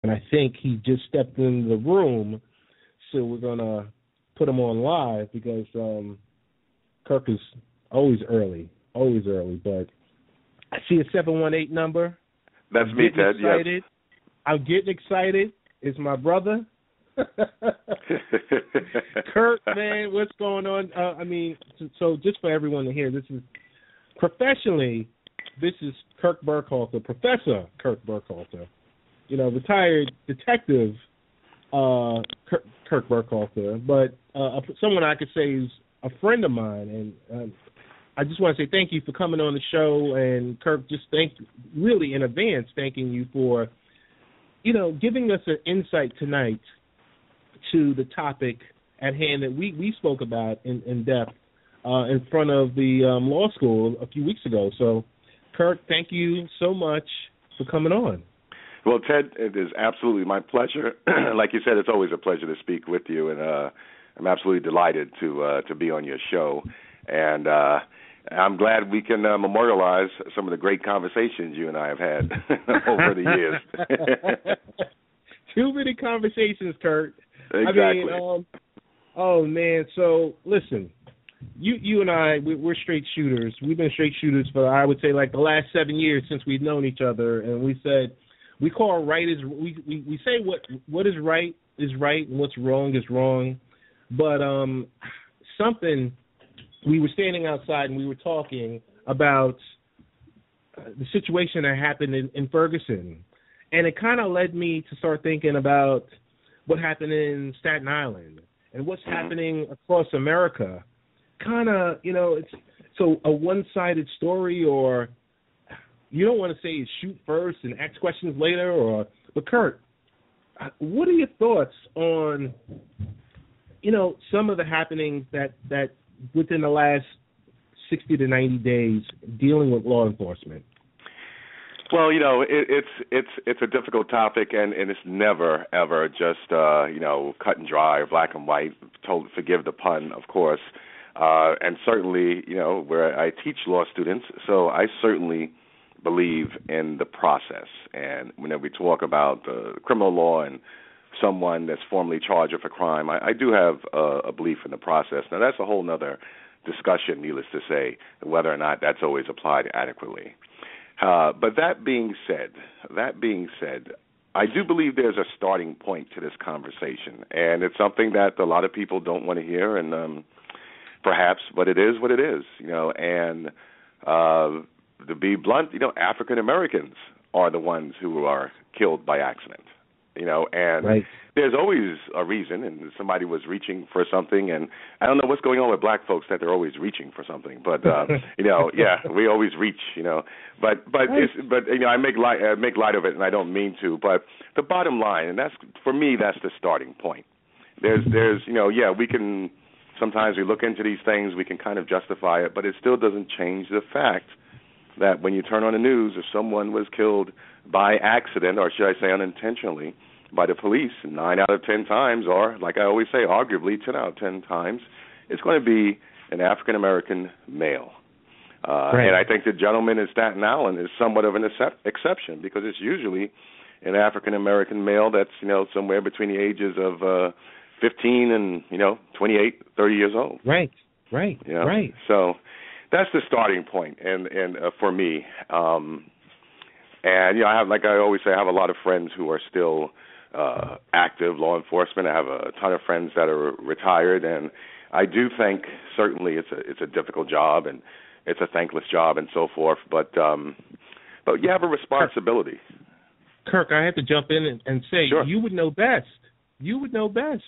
and I think he just stepped into the room. So we're gonna put him on live because Kirk is always early. But I see a 718 number. That's me, Ted. Excited. Yes. I'm getting excited. It's my brother. Kirk, man, what's going on? So just for everyone to hear, this is Kirk Burkhalter, Professor Kirk Burkhalter, retired detective Kirk Burkhalter, but someone I could say is a friend of mine, and I just want to say thank you for coming on the show, and Kirk, just really in advance, thanking you for, giving us an insight tonight to the topic at hand that we spoke about in depth in front of the law school a few weeks ago. So, Kirk, thank you so much for coming on. Well, Ted, it is absolutely my pleasure. Like you said, it's always a pleasure to speak with you, and I'm absolutely delighted to be on your show. And I'm glad we can memorialize some of the great conversations you and I have had over the years. Too many conversations, Kirk. Exactly. Oh man. So listen, you and I, we're straight shooters. We've been straight shooters for, I would say, like the last 7 years since we've known each other. And we said we call right is we say what is right and what's wrong is wrong. But something, we were standing outside and we were talking about the situation that happened in Ferguson, and it kind of led me to start thinking about what happened in Staten Island and what's happening across America. Kind of, it's so a one-sided story, or you don't want to say shoot first and ask questions later, but Kurt, what are your thoughts on, some of the happenings that within the last 60 to 90 days dealing with law enforcement? Well, it's a difficult topic, and it's never, ever just, cut and dry or black and white. Forgive the pun, of course. And certainly, where I teach law students, so I certainly believe in the process. And whenever we talk about criminal law and someone that's formally charged with a crime, I do have a belief in the process. Now, that's a whole other discussion, needless to say, whether or not that's always applied adequately. But that being said, I do believe there's a starting point to this conversation, and it's something that a lot of people don't want to hear, and perhaps, but it is what it is, and to be blunt, African Americans are the ones who are killed by accident, and right. There's always a reason, and somebody was reaching for something, and I don't know what's going on with black folks that they're always reaching for something, but yeah, we always reach, but I make light of it, and I don't mean to, but the bottom line, and that's for me, that's the starting point. There's we can sometimes we look into these things, we can kind of justify it, but it still doesn't change the fact that when you turn on the news, if someone was killed by accident, or should I say unintentionally, by the police, 9 out of 10 times, or like I always say, arguably 10 out of 10 times, it's going to be an African-American male. Right. And I think the gentleman in Staten Island is somewhat of an exception, because it's usually an African-American male that's, somewhere between the ages of 15 and, 28, 30 years old. Right. So that's the starting point, and for me. And, I have, like I always say, I have a lot of friends who are still active law enforcement. I have a ton of friends that are retired, and I do think certainly it's a difficult job, and it's a thankless job, and so forth. But you have a responsibility. Kirk, I have to jump in and say, sure. You would know best. You would know best.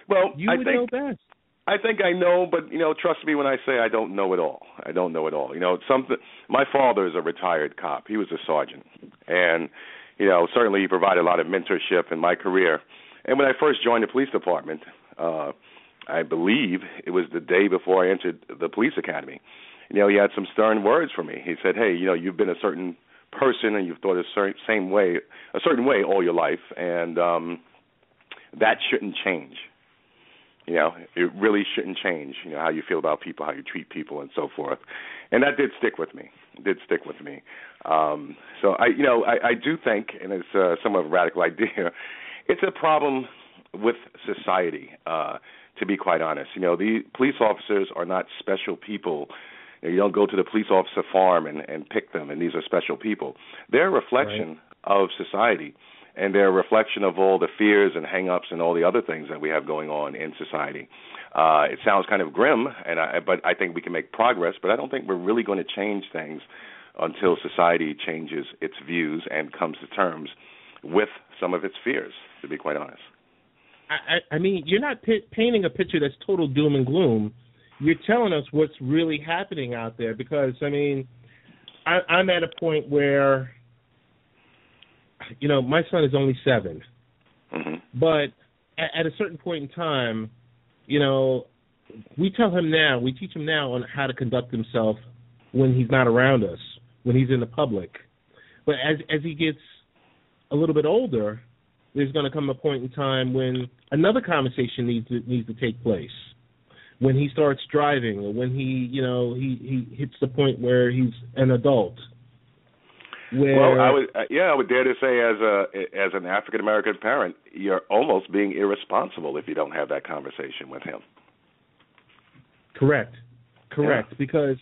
Well, you would know best. I think I know, but trust me when I say I don't know it all. I don't know it all. My father is a retired cop. He was a sergeant, and certainly he provided a lot of mentorship in my career. And when I first joined the police department, I believe it was the day before I entered the police academy. He had some stern words for me. He said, "Hey, you've been a certain person and you've thought a certain way all your life, and that shouldn't change. It really shouldn't change, how you feel about people, how you treat people, and so forth." And that did stick with me. So I do think, and it's somewhat of a radical idea, it's a problem with society. To be quite honest, the police officers are not special people. You don't go to the police officer farm and pick them, and these are special people. They're a reflection of society, and they're a reflection of all the fears and hang-ups and all the other things that we have going on in society. It sounds kind of grim, but I think we can make progress, but I don't think we're really going to change things until society changes its views and comes to terms with some of its fears, to be quite honest. I mean, you're not painting a picture that's total doom and gloom. You're telling us what's really happening out there because, I mean, I'm at a point where, my son is only 7. Mm-hmm. But at a certain point in time, we tell him now, we teach him now on how to conduct himself when he's not around us, when he's in the public. But as he gets a little bit older, there's going to come a point in time when another conversation needs to take place. When he starts driving, or when he hits the point where he's an adult. Well, I would dare to say, as an African American parent, you're almost being irresponsible if you don't have that conversation with him. Correct. Yeah. Because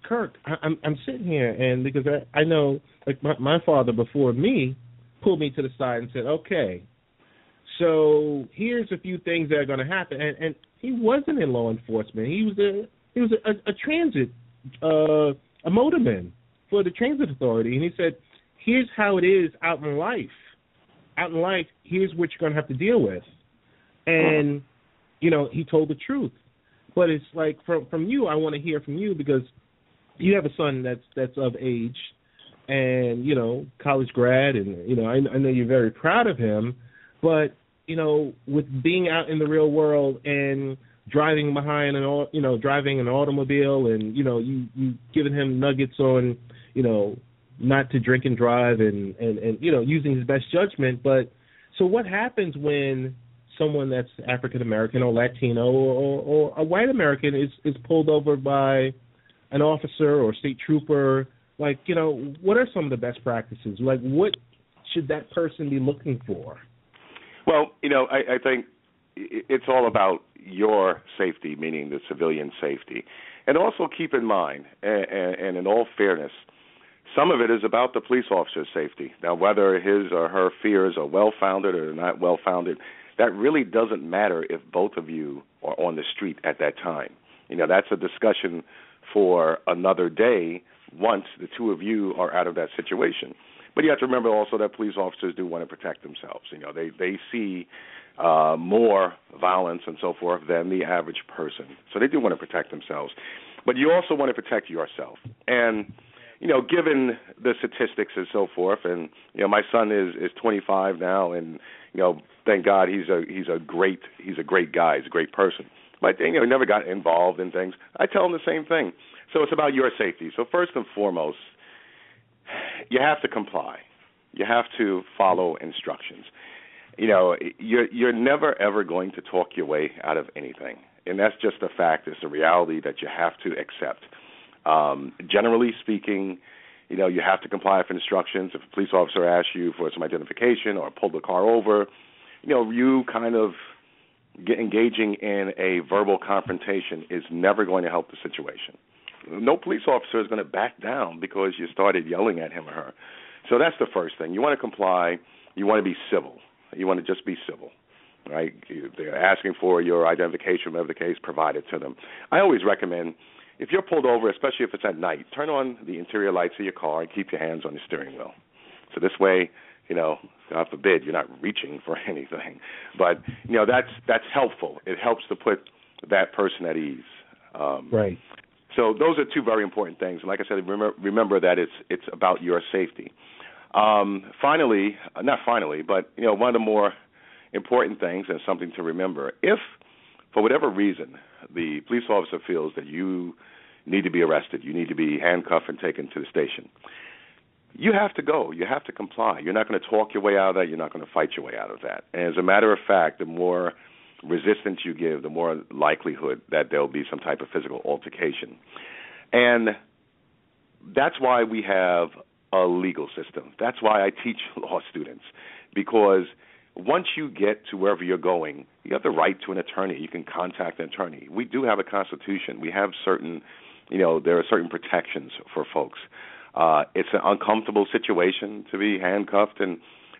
Kirk, I'm sitting here, and because I know, like my father before me pulled me to the side and said, okay, so here's a few things that are going to happen. And he wasn't in law enforcement. He was a transit, a motorman for the transit authority. And he said, here's how it is out in life. Out in life, here's what you're going to have to deal with. And, he told the truth. But it's like from you, I want to hear from you because you have a son that's of age and, college grad, and, I know you're very proud of him, but, with being out in the real world and driving behind driving an automobile and, you giving him nuggets on, not to drink and drive and using his best judgment. But so what happens when someone that's African American or Latino or a white American is pulled over by an officer or state trooper? Like, what are some of the best practices? Like, what should that person be looking for? Well, I think it's all about your safety, meaning the civilian safety. And also keep in mind, and in all fairness, some of it is about the police officer's safety. Now, whether his or her fears are well-founded or not well-founded, that really doesn't matter if both of you are on the street at that time. That's a discussion for another day once the two of you are out of that situation. But you have to remember also that police officers do want to protect themselves. They see more violence and so forth than the average person. So they do want to protect themselves. But you also want to protect yourself. And, given the statistics and so forth, and, my son is 25 now, and, thank God he's a great guy. He's a great person. But, he never got involved in things. I tell him the same thing. So it's about your safety. So first and foremost, you have to comply. You have to follow instructions. You're never, ever going to talk your way out of anything. And that's just a fact. It's a reality that you have to accept. Generally speaking, you have to comply with instructions. If a police officer asks you for some identification or pull the car over, you kind of engaging in a verbal confrontation is never going to help the situation. No police officer is going to back down because you started yelling at him or her. So that's the first thing. You want to comply. You want to be civil. You want to just be civil, right? They're asking for your identification, whatever the case, provide it to them. I always recommend, if you're pulled over, especially if it's at night, turn on the interior lights of your car and keep your hands on the steering wheel. So this way, God forbid, you're not reaching for anything. But, that's helpful. It helps to put that person at ease. Right. So those are two very important things. And like I said, remember that it's about your safety. One of the more important things and something to remember, if for whatever reason the police officer feels that you need to be arrested, you need to be handcuffed and taken to the station, you have to go. You have to comply. You're not going to talk your way out of that. You're not going to fight your way out of that. And as a matter of fact, the more resistance you give, the more likelihood that there'll be some type of physical altercation. And that's why we have a legal system. That's why I teach law students, because once you get to wherever you're going, you have the right to an attorney. You can contact an attorney. We do have a constitution. We have certain, there are certain protections for folks. It's an uncomfortable situation to be handcuffed and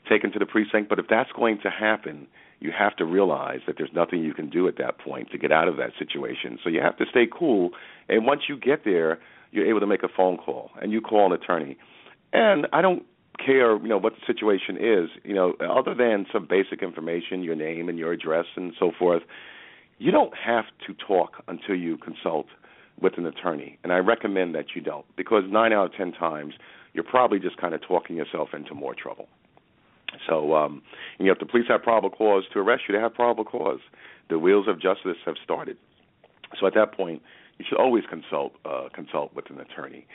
taken to the precinct, but if that's going to happen, you have to realize that there's nothing you can do at that point to get out of that situation. So you have to stay cool, and once you get there, you're able to make a phone call, and you call an attorney. And I don't care, what the situation is, other than some basic information, your name and your address and so forth. You don't have to talk until you consult with an attorney, and I recommend that you don't, because 9 out of 10 times you're probably just kind of talking yourself into more trouble. So, if the police have probable cause to arrest you, they have probable cause. The wheels of justice have started. So at that point, you should always consult with an attorney.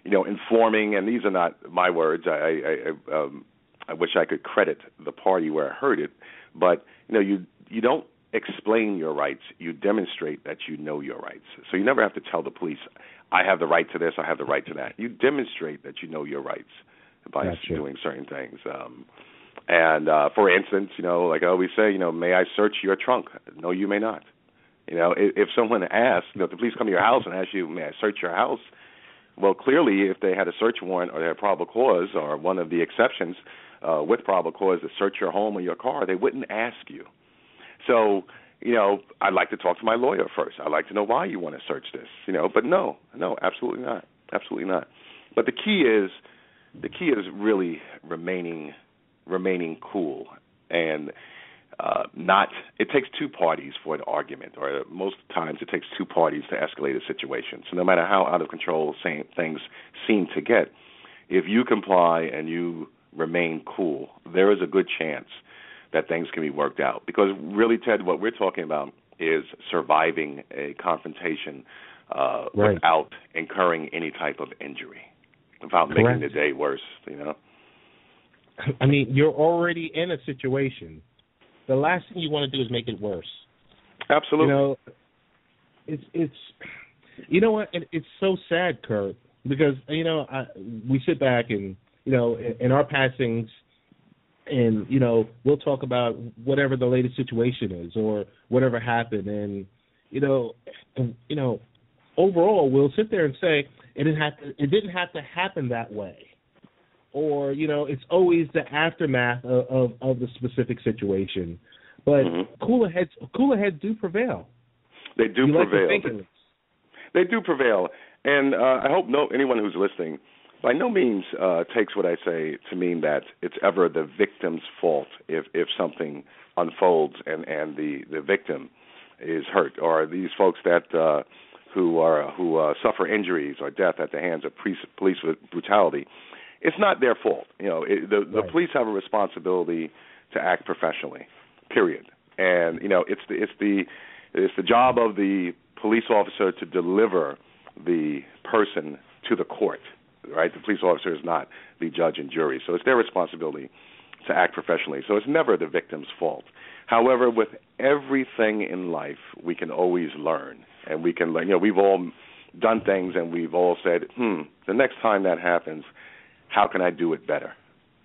Informing, and these are not my words. I wish I could credit the party where I heard it, but you don't explain your rights. You demonstrate that you know your rights. So you never have to tell the police, I have the right to this, I have the right to that. You demonstrate that you know your rights by doing certain things. For instance, like I always say, may I search your trunk? No, you may not. If someone asks, if the police come to your house and ask you, may I search your house? Well, clearly, if they had a search warrant or they had probable cause, or one of the exceptions with probable cause to search your home or your car, they wouldn't ask you. So, I'd like to talk to my lawyer first. I'd like to know why you want to search this. But no, absolutely not, absolutely not. But the key is really remaining cool, and not. It takes two parties for an argument, or most times it takes two parties to escalate a situation. So no matter how out of control things seem to get, if you comply and you remain cool, there is a good chance that things can be worked out. Because really, Ted, what we're talking about is surviving a confrontation without incurring any type of injury, without making the day worse, I mean, you're already in a situation. The last thing you want to do is make it worse. Absolutely. It's what? It's so sad, Kirk, because, we sit back and, in our passings, and, we'll talk about whatever the latest situation is or whatever happened. And, overall, we'll sit there and say, it didn't have to happen that way. Or, it's always the aftermath of the specific situation. But cooler heads do prevail. They do prevail. They do prevail. And I hope anyone who's listening by no means takes what I say to mean that it's ever the victim's fault if something unfolds and the victim is hurt, or these folks that who suffer injuries or death at the hands of police brutality. It's not their fault. The police have a responsibility to act professionally, period. And it's the job of the police officer to deliver the person to the court. Right? The police officer is not the judge and jury, so it's their responsibility to act professionally. So it's never the victim's fault. However, with everything in life, we can always learn, and we can learn. We've all done things, and we've all said, the next time that happens, how can I do it better?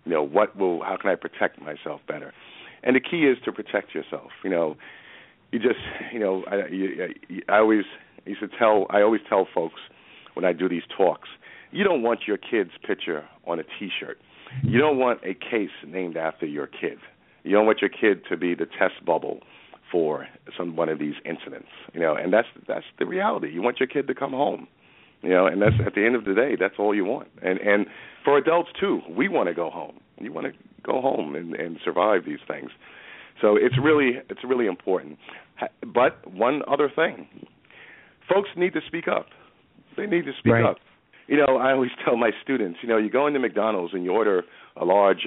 How can I protect myself better? And the key is to protect yourself. I always tell folks when I do these talks, you don't want your kid's picture on a T-shirt. You don't want a case named after your kid. You don't want your kid to be the test bubble for one of these incidents. And that's the reality. You want your kid to come home. And that's at the end of the day, that's all you want. And for adults too, we want to go home. You want to go home and survive these things. So it's really important. But one other thing, folks need to speak up. They need to speak up. I always tell my students, you go into McDonald's and you order a large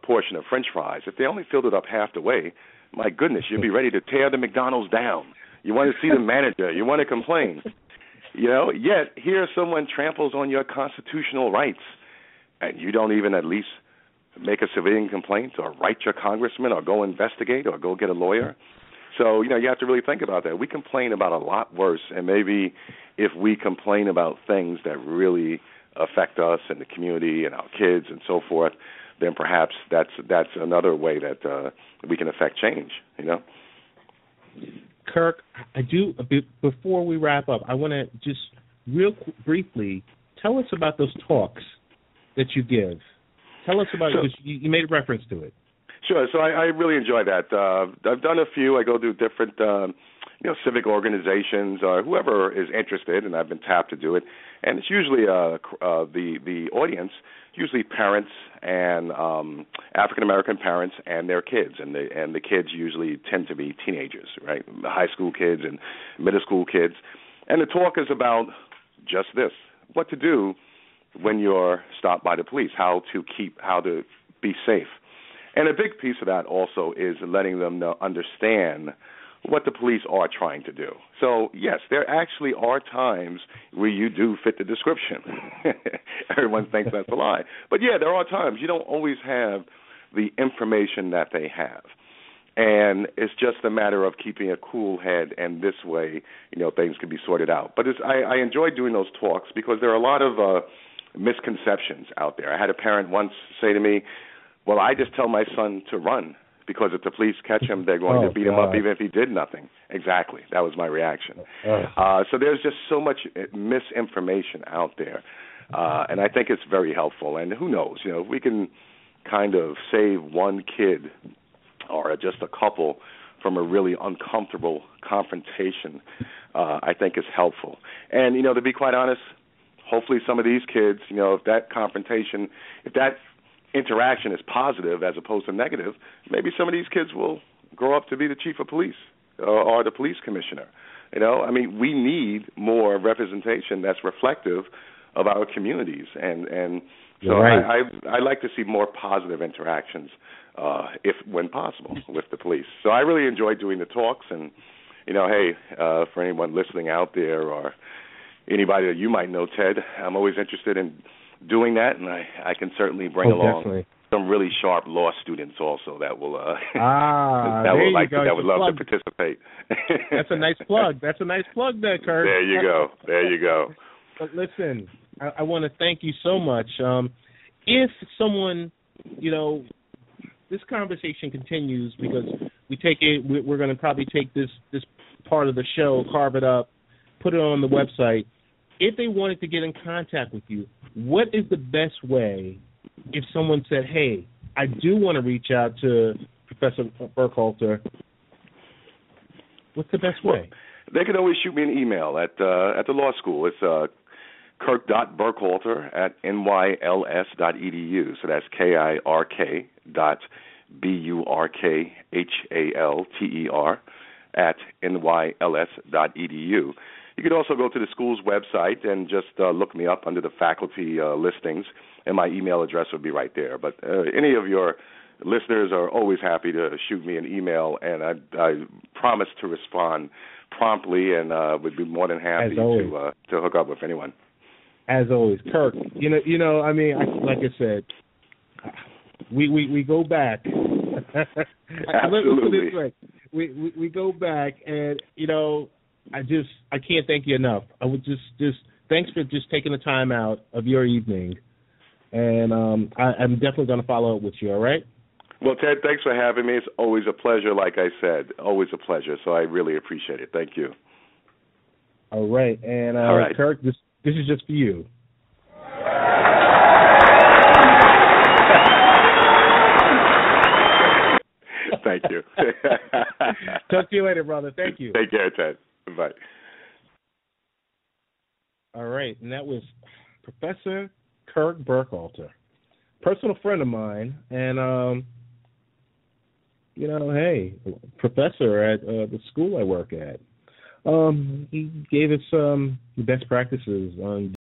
portion of French fries. If they only filled it up half the way, my goodness, you'd be ready to tear the McDonald's down. You want to see the manager. You want to complain. Yet here someone tramples on your constitutional rights, and you don't even at least make a civilian complaint or write your congressman or go investigate or go get a lawyer. So, you have to really think about that. We complain about a lot worse, and maybe if we complain about things that really affect us and the community and our kids and so forth, then perhaps that's another way that we can affect change, Kirk, I do, before we wrap up, I want to just real briefly tell us about those talks that you give. Tell us about it, because you made a reference to it. Sure. So I really enjoy that. I've done a few. I go to different, civic organizations or whoever is interested, and I've been tapped to do it. And it's usually the audience, usually parents and African American parents and their kids, and the kids usually tend to be teenagers, right? High school kids and middle school kids. And the talk is about just this: what to do when you're stopped by the police, how to be safe. And a big piece of that also is letting them understand what the police are trying to do. So, yes, there actually are times where you do fit the description. Everyone thinks that's a lie. But, yeah, there are times you don't always have the information that they have. And it's just a matter of keeping a cool head, and this way, things can be sorted out. But I enjoy doing those talks because there are a lot of misconceptions out there. I had a parent once say to me, well, I just tell my son to run because if the police catch him, they're going to beat him up even if he did nothing. Exactly. That was my reaction. So there's just so much misinformation out there, and I think it's very helpful. And who knows, if we can kind of save one kid or just a couple from a really uncomfortable confrontation, I think is helpful. And, to be quite honest, hopefully some of these kids, if that confrontation, if that interaction is positive as opposed to negative, maybe some of these kids will grow up to be the chief of police or the police commissioner. We need more representation that's reflective of our communities, and so right. I like to see more positive interactions, when possible, with the police. So I really enjoy doing the talks, and for anyone listening out there or anybody that you might know, Ted, I'm always interested in doing that, and I can certainly bring along definitely some really sharp law students also that will that would love to participate. That's a nice plug. That's a nice plug there, Kirk. There you go. But listen, I want to thank you so much. If someone, this conversation continues because we're going to probably take this part of the show, carve it up, put it on the website. If they wanted to get in contact with you, what is the best way if someone said, hey, I do want to reach out to Professor Burkhalter? What's the best way? Well, they can always shoot me an email at the law school. It's Kirk.Burkhalter at nyls.edu. So that's KirkBurkhalter at nyls.edu. You could also go to the school's website and just look me up under the faculty listings, and my email address will be right there. But any of your listeners are always happy to shoot me an email, and I promise to respond promptly, and would be more than happy to hook up with anyone. As always, Kirk. Like I said, we go back. Absolutely. This way. We go back, and I can't thank you enough. I would just thanks for just taking the time out of your evening, and I'm definitely going to follow up with you. All right. Well, Ted, thanks for having me. It's always a pleasure. Like I said, always a pleasure. So I really appreciate it. Thank you. All right, and all right. Kirk, this is just for you. Thank you. Talk to you later, brother. Thank you. Take care, Ted. Bye. All right, and that was Professor Kirk Burkhalter, personal friend of mine, and hey, professor at the school I work at. He gave us the best practices on